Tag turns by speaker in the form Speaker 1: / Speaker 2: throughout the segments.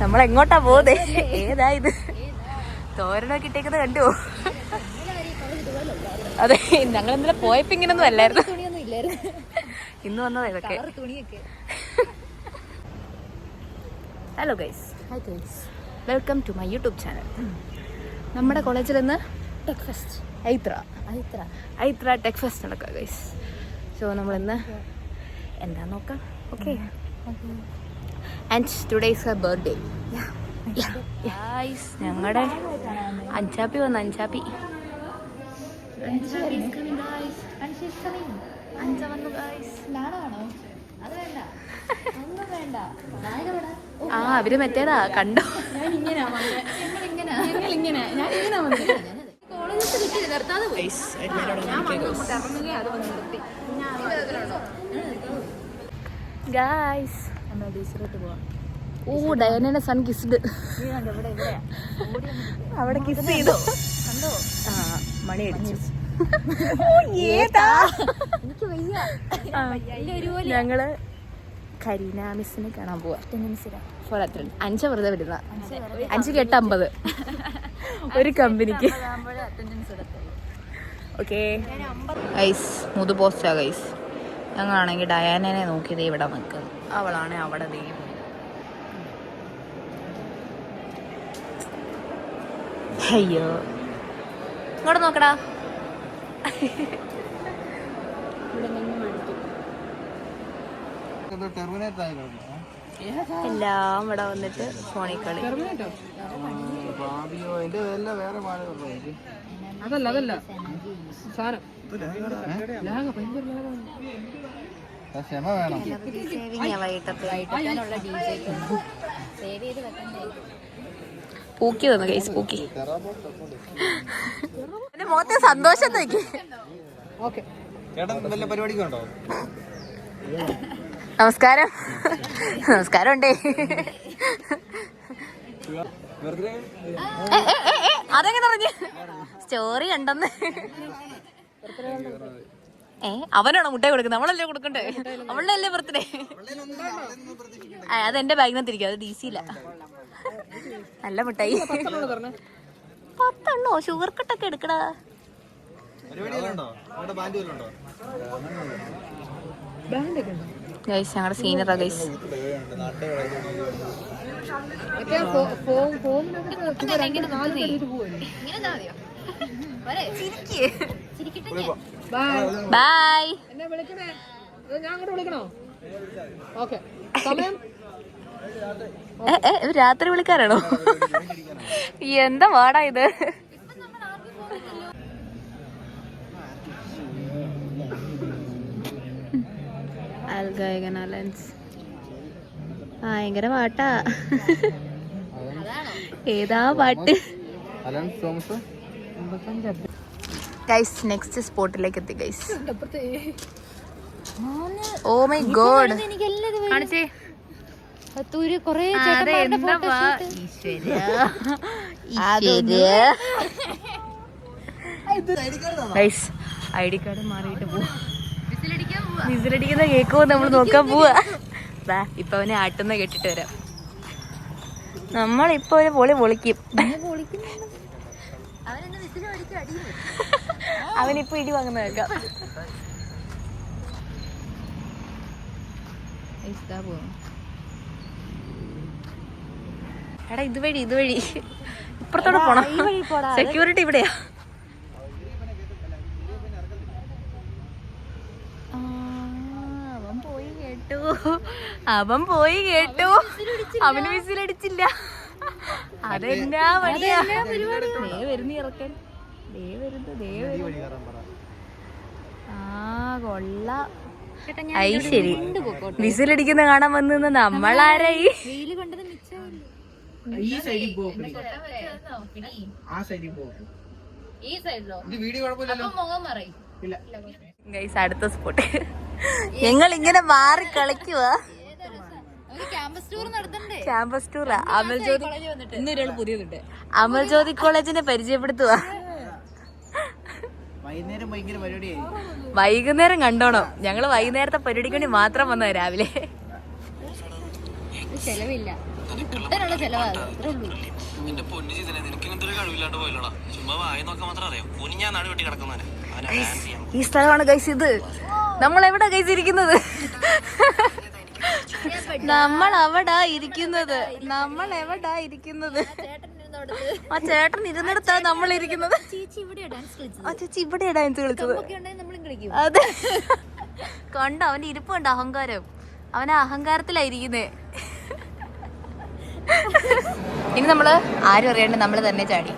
Speaker 1: നമ്മളെങ്ങോട്ടാ പോകുന്നേ? ഏതാ ഇത്? തോരണൊക്കെ ഇട്ടേക്കുന്നത് കണ്ടുവോ? അതെ, ഞങ്ങൾ ഇന്നലെ പോയപ്പോ ഇങ്ങനൊന്നും അല്ലായിരുന്നു. ഇന്ന് വന്നത് ഇതൊക്കെ. Hello guys, welcome to my YouTube channel. നമ്മുടെ കോളേജിൽ നിന്ന് ടെക് ഫെസ്റ്റ് ഐത്ര ടെക് ഫെസ്റ്റ് നടക്കുക ഗൈസ്. സോ നമ്മളിന്ന് എന്താ നോക്കാം. Okay, and today is her birthday. ഞങ്ങളുടെ അഞ്ചാപ്പി വന്നു. അഞ്ചാപ്പി ആ അവര് മറ്റേതാ കണ്ടോ? ഗായ്സ് നമ്മൾ ഡീസലോട്ട് പോവാം. ഓ, ഡയനയുടെ സൺ കിസ്ഡ്. അവിടെ കിസ് ചെയ്തോ? ആ, മണി അടിച്ചു. ഞങ്ങള് കരീന മിസ്സിനെ കാണാൻ പോവാ. 5 വെറുതെ വരുന്ന 5 8 50 ഒരു കമ്പനിക്ക്. ഓക്കെ ഗൈസ്, മുതു പോസ്റ്റാ ഗൈസ്. ഞങ്ങളാണെങ്കിൽ ഡയാനെ നോക്കിയത് ഇവിടെ നിൽക്കുന്നത്. അവളാണ് അവിടെ ദൈവം. അയ്യോ, ഇങ്ങോട്ട് നോക്കടാ. എല്ലാം ഇവിടെ വന്നിട്ട് ഫോണിൽ കളി. പൂക്കി തന്നു ഗൈസ്, പൂക്കി. എന്റെ മുഖത്തെ സന്തോഷം നോക്കി. നമസ്കാരം. നമസ്കാരം ഉണ്ടേ. അതെങ്ങനെ പറഞ്ഞു? സ്റ്റോറി ഉണ്ടെന്ന്. അവനാണോ മുട്ട കൊടുക്കുന്നത്? നമ്മളല്ലേ കൊടുക്കണ്ടേ? അവളുടെ അല്ലേ ബർത്ത്ഡേ? അതെന്റെ ബാഗിനകത്തിരിക്കും, അത് DC യില്ല. നല്ല മുട്ടായി. 10 ഷുഗർ കട്ടൊക്കെ എടുക്കടാ. ഗൈസ്, ഞങ്ങളുടെ സീനിയറാ ഗൈസ്. ബൈ. രാത്രി വിളിക്കാനാണോ? എന്താ വാടാ ഇത്? ഭയങ്കര പാട്ടാ. ഏതാ പാട്ട്? ഗൈസ്, നെക്സ്റ്റ് സ്പോട്ടിലേക്ക് എത്തി ഗൈസ്. ഓ മൈ ഗോഡ്, കാണിച്ചേ. ID കാർഡ് മാറിയിട്ട് പോവാ. വിസിലടിക്കുന്ന കേക്കോ നമ്മൾ നോക്കാൻ പോവാ. ഇപ്പൊ അവനെ ആട്ടുന്ന കേട്ടിട്ട് വരാം. നമ്മളിപ്പോ ഒരു പൊളി പൊളിക്കും. അവനിപ്പോ ഇടി വാങ്ങുന്ന കേൾക്കാം. എടാ, ഇതുവഴി ഇപ്പുറത്തോടെ പോണം. സെക്യൂരിറ്റി ഇവിടെയാ. അവൻ പോയി കേട്ടു. അവന് വിസിലടിച്ചില്ല. അതെന്നാ വഴിയാ? വരുന്നു ഇറക്കൻ. കൊള്ളാം. ഐ ശരി, വിസിലടിക്കുന്ന കാണാൻ വന്നു. നമ്മളാരായി? ഗൈസ്, അടുത്ത സ്പോട്ട്. ഞങ്ങൾ ഇങ്ങനെ മാറി കളിക്കുവാ. ക്യാമ്പസ് ടൂറാ. അമൽജ്യോതി കോളേജിനെ പരിചയപ്പെടുത്തുവാ. വൈകുന്നേരം കണ്ടോണം. ഞങ്ങള് വൈകുന്നേരത്തെ പരിപാടിക്ക് വേണ്ടി മാത്രം വന്നത് രാവിലെ. ചെലവില്ല, കുട്ടനുള്ള ചെലവാണ്.
Speaker 2: എന്റെ പൊന്നു ചെയ്തേ, നിനക്ക് ഇങ്ങനത്തെ ഒരു കഴിവില്ലാണ്ട് പോയില്ലടാ. ചുമ്മാ വായി നോക്കാൻ മാത്രം അറിയാം. കുനി ഞാൻ നാട് വെട്ടി കിടക്കുന്നവനെ.
Speaker 1: ഈ സ്ഥലമാണ് ഗൈസ് ഇത്. നമ്മൾ എവിടെ ഗൈസ് ഇരിക്കുന്നത്? നമ്മൾ എവിടാ ഇരിക്കുന്നത്? ആ ചേട്ടൻ ഇരുന്നിടത്താ നമ്മൾ ഇരിക്കുന്നത്. ആ ചേച്ചി ഇവിടെ ഡാൻസ് കളിച്ചത്. അതെ, കണ്ടോ അവന്റെ ഇരിപ്പ് കണ്ടോ? അഹങ്കാരം. അവന് അഹങ്കാരത്തിലായിരിക്കുന്നേ. ഇനി നമ്മള് ആരും അറിയാണ്ട് നമ്മള് തന്നെ ചാടി.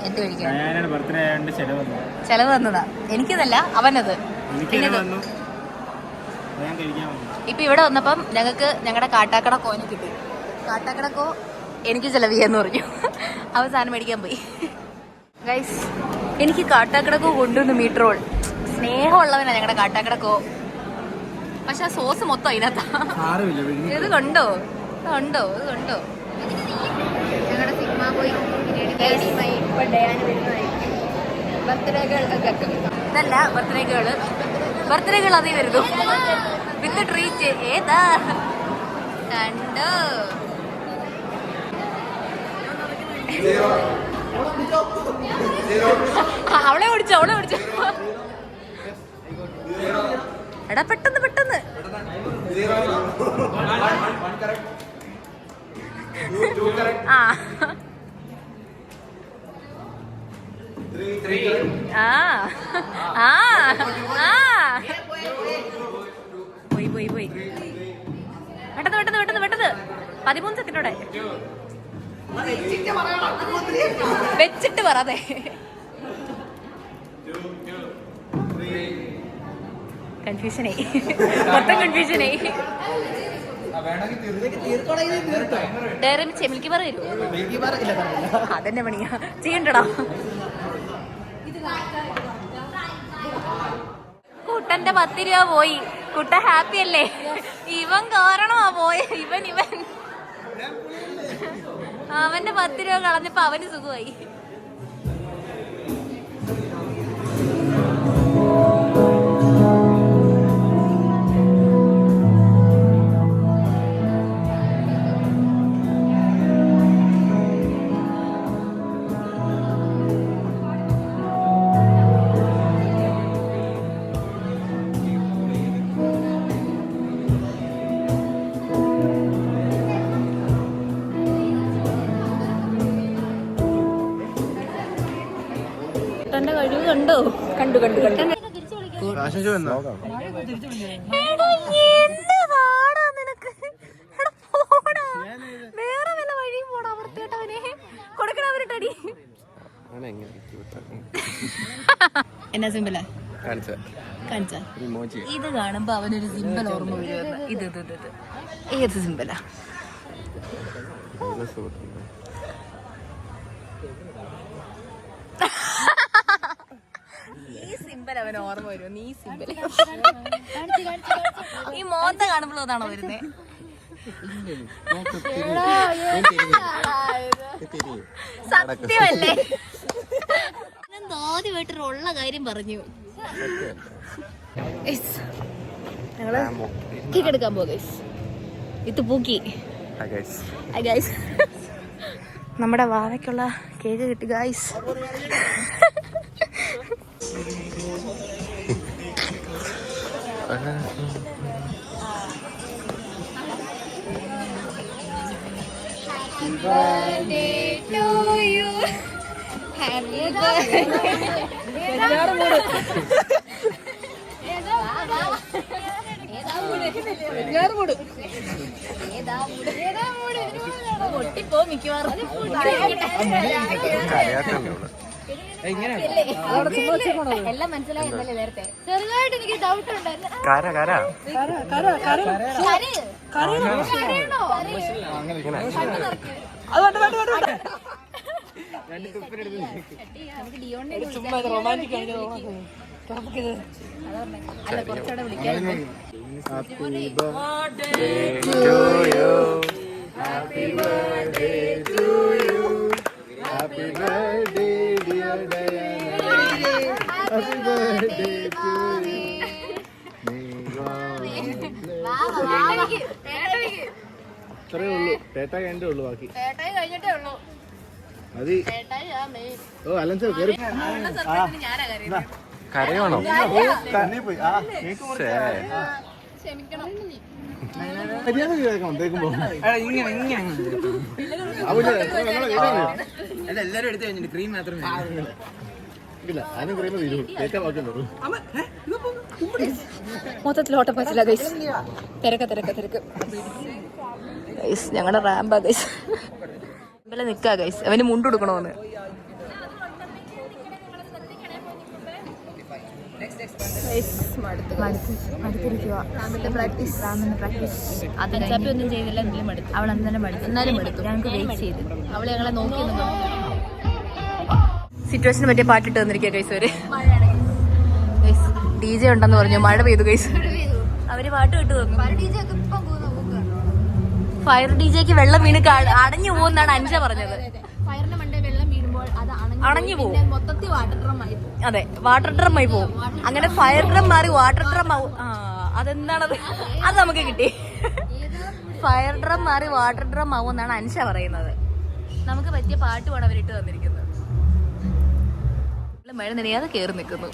Speaker 1: എന്ത് കഴിക്കണം? ചെലവ് വന്നതാ. എനിക്കതല്ല, അവനത്. ഇപ്പൊ ഇവിടെ വന്നപ്പം ഞങ്ങൾക്ക് ഞങ്ങളുടെ കാട്ടാക്കട കോനെ കിട്ടി. കാട്ടാക്കടക്കോ എനിക്ക് ചെലവ് ചെയ്യാന്ന് പറഞ്ഞു. അവസാനം മേടിക്കാൻ പോയി. ഗൈസ്, എനിക്ക് കാട്ടാക്കടക്കോ കൊണ്ടുവന്ന് മീറ്റ് റോൾ. സ്നേഹമുള്ളവനാ ഞങ്ങളുടെ കാട്ടാക്കടക്കോ. പക്ഷെ ആ സോസ് മൊത്തം അതിനകത്താ. ഇത് കണ്ടോ? ഞങ്ങളുടെ സിനിമ പോയി ഇതല്ല ബർത്ത്ഡേകൾ അതേ വരുന്നു വിത്ത് ട്രീറ്റ്. ഏതാ കണ്ടോ? അവളെ ഓടിച്ചോ. എടാ പെട്ടെന്ന് ആ പോയി പെട്ടെന്ന് 13 സെക്കൻഡോടെ വെച്ചിട്ട് പറയാതെ. കൺഫ്യൂഷനായി, മൊത്തം കൺഫ്യൂഷനായി. ഡയറി മിൽക്ക് ബാർ തരുമോ? അതെന്നെ പണിയാ ചെയ്യണ്ടടാ. കുട്ടന്റെ 10 രൂപ പോയി. കുട്ട ഹാപ്പി അല്ലേ? ഇവൻ കാരണമാ പോയ. ഇവൻ അവന്റെ 10 രൂപ കളഞ്ഞപ്പോ അവന് സുഖമായി. കുട്ടന്റെ കഴിവ് കണ്ടോ? കണ്ടു. വേറെ വല്ല വഴിയും പോടാ. വൃത്തികെട്ടവനെ കൊടുക്കണവരിട്ടടി. എന്നാ സിമ്പിള കാണിച്ച? ഇത് കാണുമ്പോ അവനൊരു സിമ്പിൾ ഓർമ്മ വരുമെന്ന്. ഇത് ഏത് സിമ്പിളാ? ഈ സിമ്പിൾ അവന് ഓർമ്മ വരുമോ? നീ സിമ്പിൾ ഈ മോത്ത കാണുമ്പോൾ അതാണോ വരുന്നേ? സത്യമല്ലേ? ഞാൻ ആദ്യമായിട്ടൊരു ഉള്ള കാര്യം പറഞ്ഞു. ഞങ്ങള് കേക്ക് എടുക്കാൻ പോകാം. ഇത് പൂക്കി. നമ്മുടെ വാവയ്ക്കുള്ള കേക്ക് കിട്ടി ഗായ്സ്. പൊട്ടിപ്പോ മിക്കവാറും. എല്ലാം മനസ്സിലായി എന്നല്ലേ നേരത്തെ? ചെറുതായിട്ട് എനിക്ക് ഡൗട്ട് ഉണ്ടായിരുന്നു. അല്ല കുറച്ചുകൂടെ വിളിക്കാൻ. Happy birthday to you. Happy birthday dear Diana. Happy birthday to you.
Speaker 3: അത്രേ ഉള്ളൂ. പേട്ടായി എൻ്റെ ഉള്ളൂ ബാക്കി.
Speaker 1: ചേട്ടായി കഴിഞ്ഞിട്ടേ ഉള്ളൂ.
Speaker 3: മതി.
Speaker 1: ചേട്ടായി ആ മെയിൻ.
Speaker 3: ഓ അലൻസ് കയറി.
Speaker 1: ഞാനാ കരുതുന്നത്.
Speaker 2: കരയാണോ?
Speaker 1: ക്ഷമിക്കണം.
Speaker 3: മര്യാദ കേൾക്കണം തേക്കുമ്പോ.
Speaker 4: എല്ലാരും എടുത്തു കഴിഞ്ഞിട്ട് ക്രീം മാത്രമേ
Speaker 3: ഇല്ല അതിനും ക്രീം തീരും. തേക്കാൻ ബാക്കിയുണ്ടോ?
Speaker 1: മൊത്തത്തിൽ ഓട്ടപ്പാച്ചില്ല ഗൈസ്. തിരക്ക് ഗൈസ്. ഞങ്ങളുടെ റാമ്പാ ഗൈസ്. ഇവലെ നിക്കാ ഗൈസ്. അവന് മുണ്ട് കൊടുക്കണോന്ന്. ഒന്നും ചെയ്തില്ല. അവൾ എന്തായാലും മടുത്തു. എന്നാലും മടുത്തു. ഞങ്ങൾക്ക് വെയിറ്റ് ചെയ്ത് അവള് ഞങ്ങളെ നോക്കി സിറ്റുവേഷന് പറ്റിയ പാട്ടിട്ട് വന്നിരിക്കുക ഗൈസ്. അവര് DJ ഉണ്ടെന്ന് പറഞ്ഞു. മഴ പെയ്തു ഗൈസ്. അവര് പാട്ട് കേട്ട് തന്നു. ഫയർ DJക്ക് വെള്ളം വീണ് അടഞ്ഞു പോകുന്നാണ് അൻഷ പറഞ്ഞത്.
Speaker 5: ഫയറിന്റെ മണ്ടേ വെള്ളം വീഴുമ്പോൾ അത്
Speaker 1: അണഞ്ഞു പോകും.
Speaker 5: മൊത്തത്തിൽ വാട്ടർ ഡ്രം ആയി പോകും.
Speaker 1: അതെ, വാട്ടർ ഡ്രം ആയി പോകും. അങ്ങനെ ഫയർ ഡ്രം മാറി വാട്ടർ ഡ്രം ആവും. അതെന്താണത്? അത് നമുക്ക് കിട്ടി. ഫയർ ഡ്രം മാറി വാട്ടർ ഡ്രം ആവും എന്നാണ് അൻഷ പറയുന്നത്. നമുക്ക് പറ്റിയ പാട്ടുമാണ് അവരിട്ട് തന്നിരിക്കുന്നത്. മഴ നനയാതെ കേറി നിൽക്കുന്നു.